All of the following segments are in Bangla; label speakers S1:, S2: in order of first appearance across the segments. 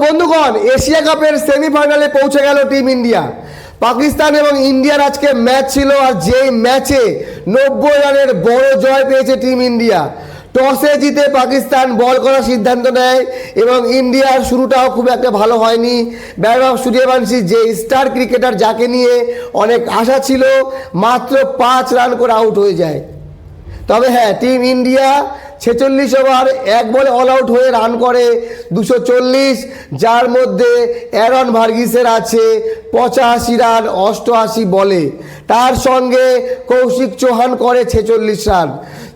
S1: বন্ধুগণ, এশিয়া কাপের সেমিফাইনালে পৌঁছে গেল টিম ইন্ডিয়া। পাকিস্তান এবং ইন্ডিয়ার আজকে ম্যাচ ছিল, আর যেই ম্যাচে 90 রানের বড় জয় পেয়েছে টিম ইন্ডিয়া। টসে জিতে পাকিস্তান বল করার সিদ্ধান্ত নেয় এবং ইন্ডিয়ার শুরুটাও খুব একটা ভালো হয়নি। বৈভব সূর্যবংশী যে স্টার ক্রিকেটার, যাকে নিয়ে অনেক আশা ছিল, মাত্র 5 রান করে আউট হয়ে যায়। তবে হ্যাঁ, টিম ইন্ডিয়া 46 ওভার 1 বলে অল আউট হয়ে রান করে 240, যার মধ্যে অ্যারন ভার্গিসের আছে 85 রান 88 বলে। তার সঙ্গে কৌশিক চৌহান করে 46 রান।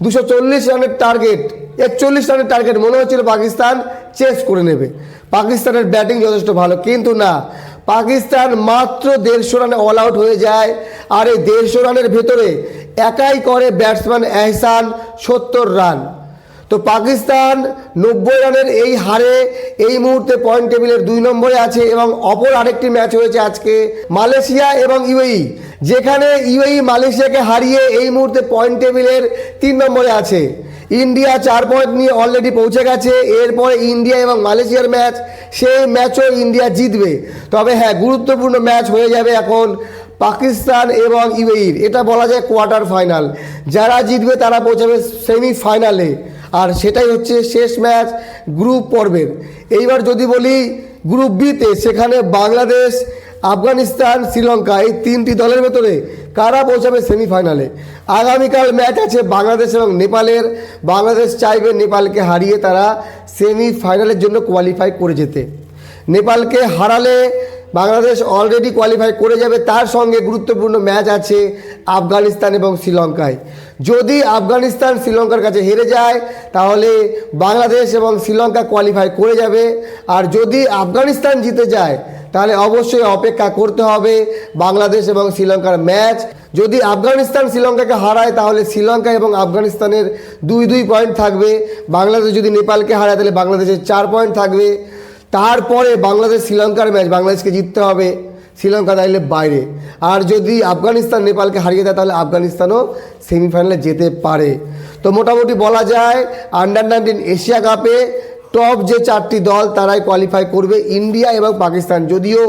S1: 240 রানের টার্গেট, 41 রানের টার্গেট মনে হচ্ছিল পাকিস্তান চেস করে নেবে। পাকিস্তানের ব্যাটিং যথেষ্ট ভালো, কিন্তু না, পাকিস্তান মাত্র 150 রানে অল আউট হয়ে যায়। আর এই 150 রানের ভেতরে একাই করে ব্যাটসম্যান এহসান 70 রান। তো পাকিস্তান 90 রানের এই হারে এই মুহূর্তে পয়েন্ট টেবিলের 2 নম্বরে আছে। এবং অপর আরেকটি ম্যাচ হয়েছে আজকে মালয়েশিয়া এবং ইউএই, যেখানে ইউএই মালয়েশিয়াকে হারিয়ে এই মুহূর্তে পয়েন্ট টেবিলের 3 নম্বরে আছে। ইন্ডিয়া 4 পয়েন্ট নিয়ে অলরেডি পৌঁছে গেছে। এরপরে ইন্ডিয়া এবং মালয়েশিয়ার ম্যাচ, সেই ম্যাচও ইন্ডিয়া জিতবে। তবে হ্যাঁ, গুরুত্বপূর্ণ ম্যাচ হয়ে যাবে এখন পাকিস্তান এবং ইউএইর। এটা বলা যায় কোয়ার্টার ফাইনাল। যারা জিতবে তারা পৌঁছাবে সেমিফাইনালে, আর সেটাই হচ্ছে শেষ ম্যাচ গ্রুপ পর্বের। এইবার যদি বলি গ্রুপ বিতে, সেখানে বাংলাদেশ, আফগানিস্তান, শ্রীলঙ্কা, এই 3টি দলের ভেতরে কারা পৌঁছাবে সেমিফাইনালে। আগামীকাল ম্যাচ আছে বাংলাদেশ এবং নেপালের। বাংলাদেশ চাইবে নেপালকে হারিয়ে তারা সেমিফাইনালের জন্য কোয়ালিফাই করে যেতে। নেপালকে হারালে বাংলাদেশ অলরেডি কোয়ালিফাই করে যাবে। তার সঙ্গে গুরুত্বপূর্ণ ম্যাচ আছে আফগানিস্তান এবং শ্রীলঙ্কায়। যদি আফগানিস্তান শ্রীলঙ্কার কাছে হেরে যায়, তাহলে বাংলাদেশ এবং শ্রীলঙ্কা কোয়ালিফাই করে যাবে। আর যদি আফগানিস্তান জিতে যায়, তাহলে অবশ্যই অপেক্ষা করতে হবে বাংলাদেশ এবং শ্রীলঙ্কার ম্যাচ। যদি আফগানিস্তান শ্রীলঙ্কাকে হারায়, তাহলে শ্রীলঙ্কা এবং আফগানিস্তানের 2 পয়েন্ট থাকবে। বাংলাদেশ যদি নেপালকে হারায়, তাহলে বাংলাদেশের 4 পয়েন্ট থাকবে। তারপরে বাংলাদেশ শ্রীলঙ্কার ম্যাচ, বাংলাদেশকে জিততে হবে, শ্রীলঙ্কা তাইলে বাইরে। আর যদি আফগানিস্তান নেপালকে হারিয়ে দেয়, তাহলে আফগানিস্তানও সেমিফাইনালে যেতে পারে। তো মোটামুটি বলা যায় আন্ডার-19 এশিয়া কাপে টপ যে 4টি দল, তারাই কোয়ালিফাই করবে, ইন্ডিয়া এবং পাকিস্তান। যদিও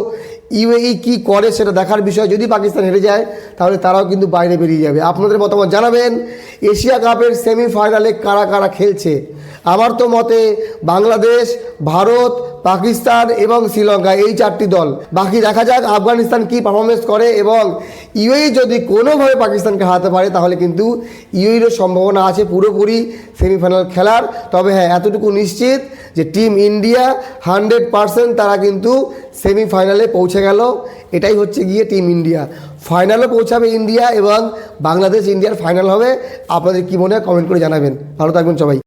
S1: ইউএই কি করে সেটা দেখার বিষয়। যদি পাকিস্তান হেরে যায়, তাহলে তারাও কিন্তু বাইরে বেরিয়ে যাবে। আপনাদের মতামত জানাবেন। এশিয়া কাপের সেমিফাইনালে কারা কারা খেলছে? আমার তো মতে বাংলাদেশ, ভারত, পাকিস্তান এবং শ্রীলঙ্কা, এই 4টি দল। বাকি দেখা যাক আফগানিস্তান কি পারফরমেন্স করে। এবং ইউএই যদি কোনোভাবে পাকিস্তানকে হারাতে পারে, তাহলে কিন্তু ইউএইরও সম্ভাবনা আছে পুরোপুরি সেমিফাইনাল খেলার। তবে হ্যাঁ, এতটুকু নিশ্চিত যে টিম ইন্ডিয়া 100% তারা কিন্তু সেমিফাইনালে পৌঁছে গেল। এটাই হচ্ছে গিয়ে টিম ইন্ডিয়া। ফাইনালে পৌঁছাবে ইন্ডিয়া এবং বাংলাদেশ ইন্ডিয়ার ফাইনাল হবে। আপনাদের কি মনে হয় কমেন্ট করে জানাবেন। ভালো থাকবেন সবাই।